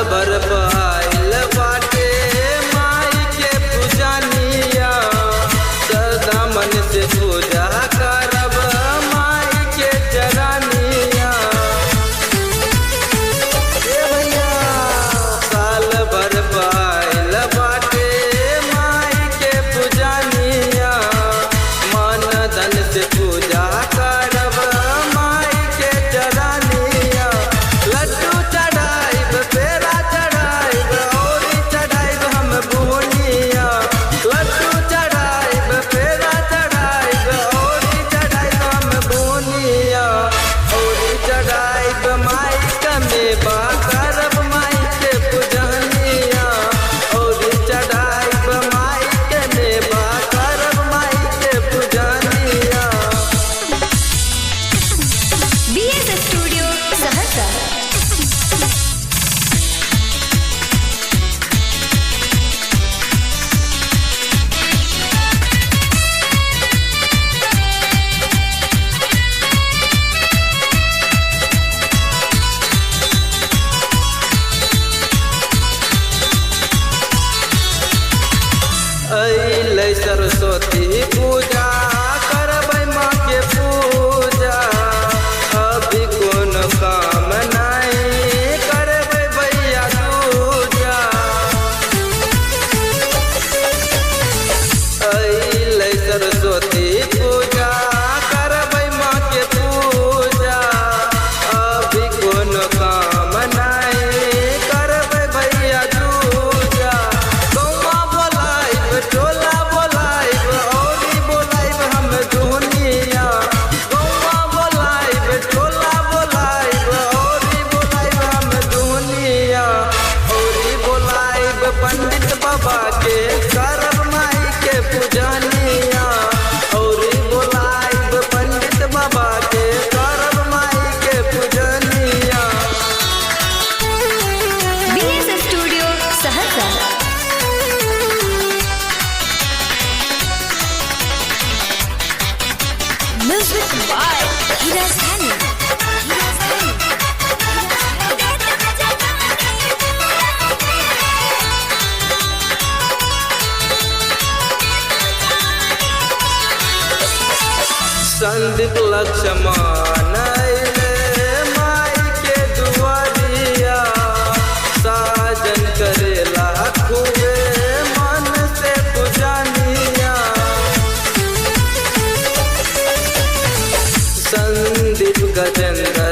भर पाइल बाटे माई के पूजनिया, सदा मन से पूजा करब माई के चरनिया। ए भैया साल भर पाइल बाटे माई के पूजनिया, मन धन से पूजा करब माई के चरनिया। लड्डू चढ़ाइब पेड़ा चढ़ाइब और चढ़ाइब हम बुनिया, लड्डू चढ़ाइब पेड़ा चढ़ाइब और चढ़ाइब हम बुनिया, और चढ़ाइब माई कमेबा करब माई के पूजनिया, और चढ़ाइब माई कमेबा करब माई के पूजनिया। BS studio Saharsa. अइलै सरस्वती पूजा करबै माँ के पूजा, अभी कोन काम नहीं करबै भैया दूजा। अइलै सरस्वती पूजा करबै माँ के पूजा, अभी कोन काम नहीं करबै भैया दूजा। गौवा बोलाइब टोला बोलाइब और बोलाइब हम दुनिया, गौवा बोलाइब टोला बोलाइब और बोलाइब हम दुनिया, और बोलाइब पंडित बाबा के करब माई के पूजनिया, और बोलाइब पंडित बाबा के करब माई के पूजनिया। BS studio Saharsa. Music by Hira Sani. Sandeep Lakshman अइले माई के दुआरिया, साजन करेला खूबे मन से पूजनिया। संदीप गजेंद्र